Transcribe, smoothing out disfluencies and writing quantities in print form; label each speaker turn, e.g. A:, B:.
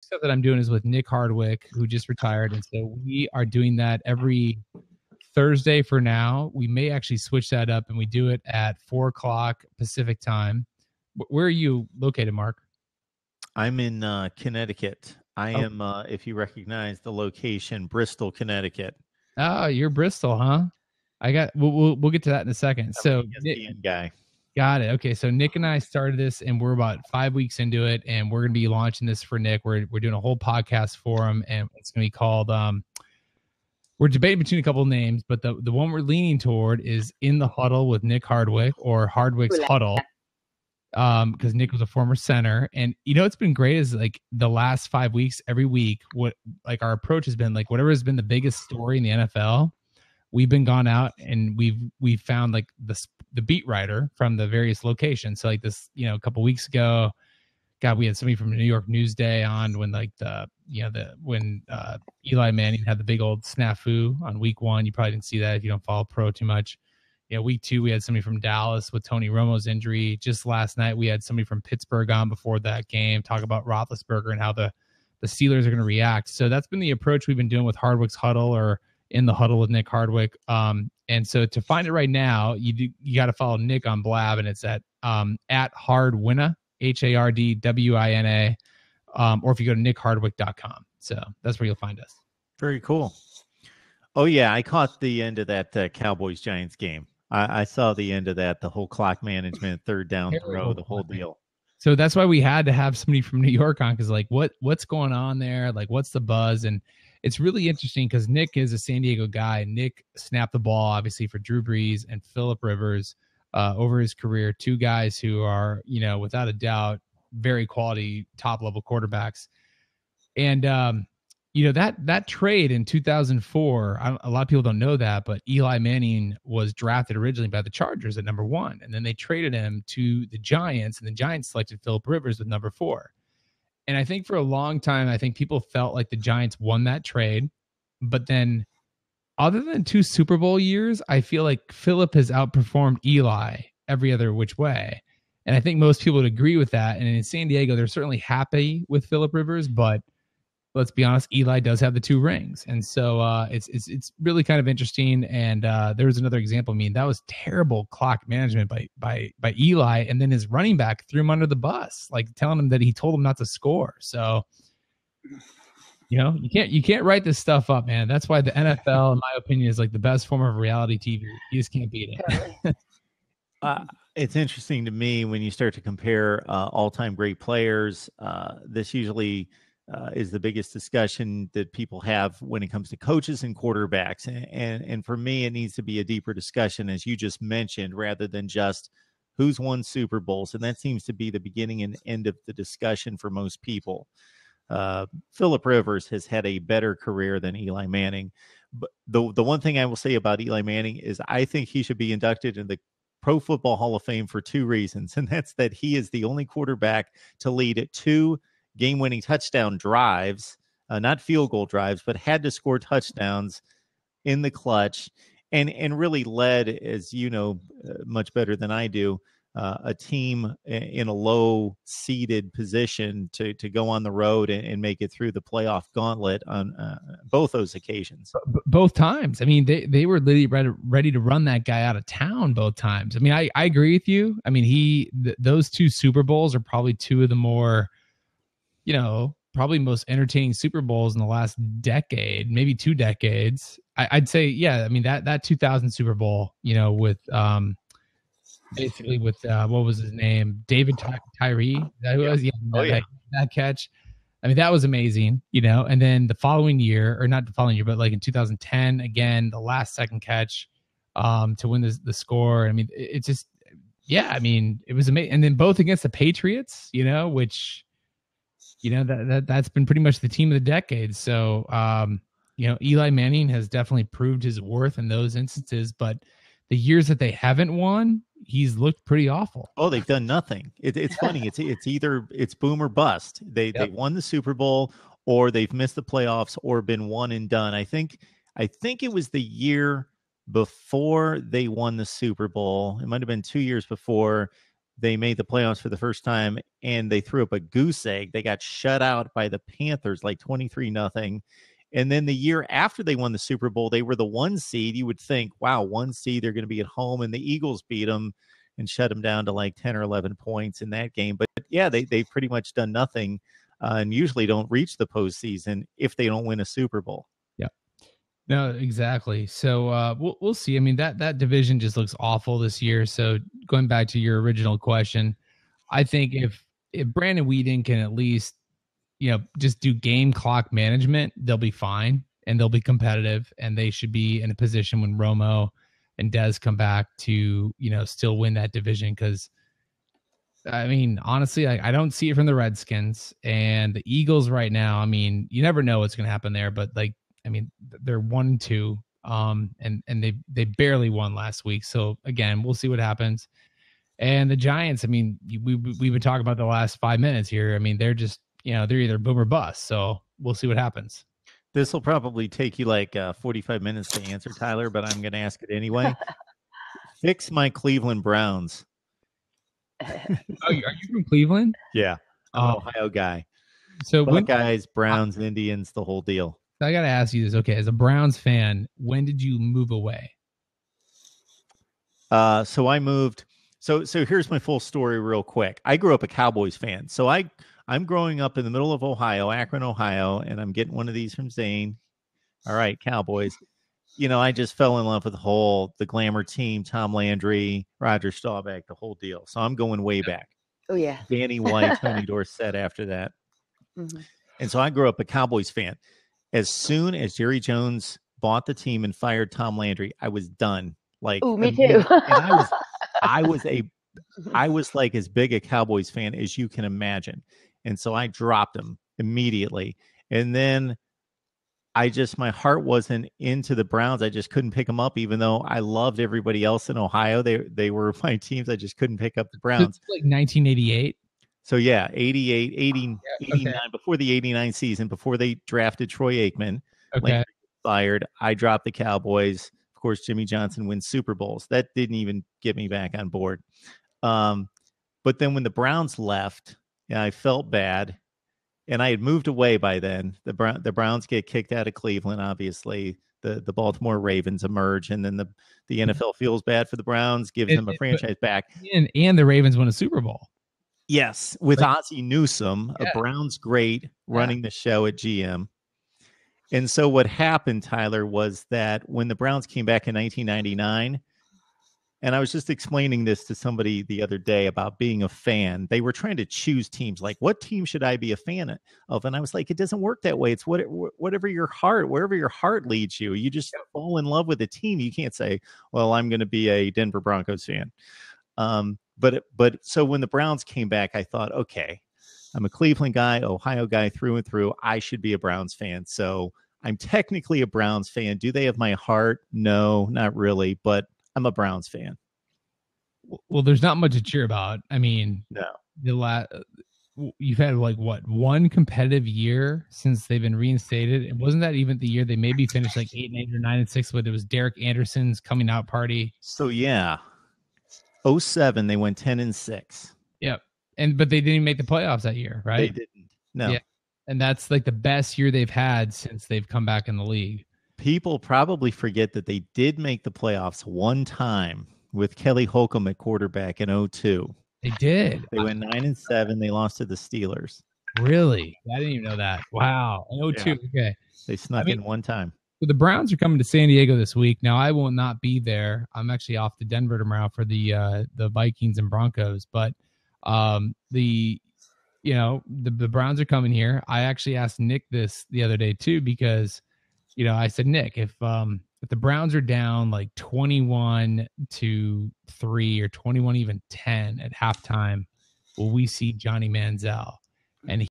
A: stuff that I'm doing is with Nick Hardwick, who just retired. And so we are doing that every Thursday for now. We may actually switch that up and we do it at 4:00 Pacific time. Where are you located, Mark?
B: I'm in Connecticut. I am, if you recognize the location, Bristol, Connecticut.
A: Oh, you're Bristol, huh? We'll get to that in a second. So
B: ESPN guy.
A: Got it. Okay, so Nick and I started this, and we're about 5 weeks into it, and we're going to be launching this for Nick. We're doing a whole podcast for him, and it's going to be called. We're debating between a couple of names, but the one we're leaning toward is In the Huddle with Nick Hardwick, or Hardwick's Huddle, because Nick was a former center. And it's been great is like the last 5 weeks, every week, what like our approach has been like whatever has been the biggest story in the NFL. We've been gone out and we've found like the beat writer from the various locations. So like this, a couple weeks ago, God, we had somebody from New York Newsday on when like when Eli Manning had the big old snafu on week 1. You probably didn't see that if you don't follow pro too much. Week 2, we had somebody from Dallas with Tony Romo's injury. Just last night, we had somebody from Pittsburgh on before that game talk about Roethlisberger and how the Steelers are going to react. So that's been the approach we've been doing with Hardwick's Huddle, or In the Huddle with Nick Hardwick. And so to find it right now, you got to follow Nick on Blab, and it's at Hardwina, HARDWINA, or if you go to nickhardwick.com. So that's where you'll find us.
B: Very cool. Oh yeah, I caught the end of that Cowboys Giants game. I saw the end of that, the whole clock management, third down throw, the whole deal.
A: So that's why we had to have somebody from New York on, because like what's going on there? Like what's the buzz? And it's really interesting because Nick is a San Diego guy. Nick snapped the ball, obviously, for Drew Brees and Phillip Rivers over his career. Two guys who are, without a doubt, very quality top-level quarterbacks. And, that trade in 2004, a lot of people don't know that, but Eli Manning was drafted originally by the Chargers at number 1. And then they traded him to the Giants, and the Giants selected Phillip Rivers with number 4. And I think for a long time, I think people felt like the Giants won that trade. But then other than 2 Super Bowl years, I feel like Phillip has outperformed Eli every other which way. And I think most people would agree with that. And in San Diego, they're certainly happy with Phillip Rivers. But let's be honest, Eli does have the 2 rings. And so it's really kind of interesting. And there was another example. I mean, that was terrible clock management by Eli. And then his running back threw him under the bus, like telling him that he told him not to score. So, you can't write this stuff up, man. That's why the NFL, in my opinion, is like the best form of reality TV. You just can't beat it.
B: It's interesting to me when you start to compare all-time great players. This usually is the biggest discussion that people have when it comes to coaches and quarterbacks. And for me, it needs to be a deeper discussion, as you just mentioned, rather than just who's won Super Bowls. And that seems to be the beginning and end of the discussion for most people. Phillip Rivers has had a better career than Eli Manning. But the one thing I will say about Eli Manning is I think he should be inducted in the Pro Football Hall of Fame for 2 reasons. And that's that he is the only quarterback to lead 2 game-winning touchdown drives, not field goal drives, but had to score touchdowns in the clutch, and really led, as you know, much better than I do, a team in a low-seeded position to go on the road and make it through the playoff gauntlet on both those occasions.
A: Both times. I mean, they were literally ready to run that guy out of town both times. I mean, I agree with you. I mean, those 2 Super Bowls are probably 2 of the more, probably most entertaining Super Bowls in the last decade, maybe 2 decades. I'd say, yeah. I mean, that 2000 Super Bowl, with basically with what was his name, David Tyree. That was that catch. I mean, that was amazing, And then the following year, or not the following year, but like in 2010, again, the last second catch to win the score. I mean, it's just, yeah. I mean, it was amazing. And then both against the Patriots, which. That's been pretty much the team of the decade. So, Eli Manning has definitely proved his worth in those instances, but the years that they haven't won, he's looked pretty awful.
B: Oh, they've done nothing. It's funny. It's either boom or bust. They won the Super Bowl, or they've missed the playoffs, or been one and done. I think it was the year before they won the Super Bowl. It might've been 2 years before. they made the playoffs for the first time, and they threw up a goose egg. They got shut out by the Panthers like 23-0. And then the year after they won the Super Bowl, they were the 1 seed. You would think, wow, 1 seed, they're going to be at home, and the Eagles beat them and shut them down to like 10 or 11 points in that game. But yeah, they've pretty much done nothing, and usually don't reach the postseason if they don't win a Super Bowl.
A: Yeah. No, exactly. So we'll see. I mean, that division just looks awful this year. So going back to your original question, I think if Brandon Weeden can at least, just do game clock management, they'll be fine and they'll be competitive, and they should be in a position when Romo and Dez come back to, still win that division. Because I mean, honestly, I don't see it from the Redskins and the Eagles right now. I mean, you never know what's going to happen there, but they're 1-2, and they barely won last week. So again, we'll see what happens. And the Giants, I mean, we've been talking about the last 5 minutes here. I mean, they're just, they're either boom or bust. So we'll see what happens.
B: This will probably take you like 45 minutes to answer, Tyler, but I'm going to ask it anyway. Fix my Cleveland Browns.
A: Are you from Cleveland?
B: Yeah, I'm an Ohio guy.
A: So
B: Buckeyes, Browns, Indians, the whole deal.
A: I got to ask you this. Okay, as a Browns fan, when did you move away?
B: So I moved. So here's my full story real quick. I grew up a Cowboys fan. So I'm growing up in the middle of Ohio, Akron, Ohio, and I'm getting one of these from Zane. All right, Cowboys. I just fell in love with the glamour team, Tom Landry, Roger Staubach, the whole deal. So I'm going way back.
C: Oh, yeah.
B: Danny White, Tony Dorsett after that. Mm-hmm. And so I grew up a Cowboys fan. As soon as Jerry Jones bought the team and fired Tom Landry, I was done. Like,
C: ooh, me too.
B: And I was like as big a Cowboys fan as you can imagine. And so I dropped him immediately. And then my heart wasn't into the Browns. I just couldn't pick them up, even though I loved everybody else in Ohio. They were my teams. I just couldn't pick up the Browns.
A: It's like 1988.
B: So yeah, 88, 80, 89, okay. Before the 89 season, before they drafted Troy Aikman,
A: okay,
B: fired. I dropped the Cowboys. Of course, Jimmy Johnson wins Super Bowls. That didn't even get me back on board. But then when the Browns left, I felt bad. And I had moved away by then. The Browns get kicked out of Cleveland, obviously. The Baltimore Ravens emerge, and then the NFL feels bad for the Browns, gives them a franchise back.
A: And the Ravens win a Super Bowl.
B: Yes, with Ozzie Newsome, a Browns great, running the show at GM. And so what happened, Tyler, was that when the Browns came back in 1999, and I was just explaining this to somebody the other day about being a fan. They were trying to choose teams, like, what team should I be a fan of? And I was like, it doesn't work that way. It's wherever your heart leads you. You just fall in love with a team. You can't say, well, I'm going to be a Denver Broncos fan. But so when the Browns came back, I thought, okay, I'm a Cleveland guy, Ohio guy through and through. I should be a Browns fan. So I'm technically a Browns fan. Do they have my heart? No, not really. But I'm a Browns fan.
A: Well, there's not much to cheer about. I mean,
B: no.
A: You've had one competitive year since they've been reinstated. And wasn't that even the year they maybe finished like 8-8 or 9-6, but it was Derek Anderson's coming out party?
B: So yeah, 2007 they went 10-6.
A: Yep. But they didn't even make the playoffs that year, right?
B: They didn't. No.
A: Yeah. And that's like the best year they've had since they've come back in the league.
B: People probably forget that they did make the playoffs one time with Kelly Holcomb at quarterback in 2002.
A: They did.
B: They went 9-7. They lost to the Steelers.
A: Really? I didn't even know that. Wow. In 2002. Yeah. Okay.
B: They snuck in one time.
A: So the Browns are coming to San Diego this week. Now, I will not be there. I'm actually off to Denver tomorrow for the Vikings and Broncos. But the Browns are coming here. I actually asked Nick this the other day too, because I said, Nick, if the Browns are down like 21-3 or 21 even 10 at halftime, will we see Johnny Manziel? And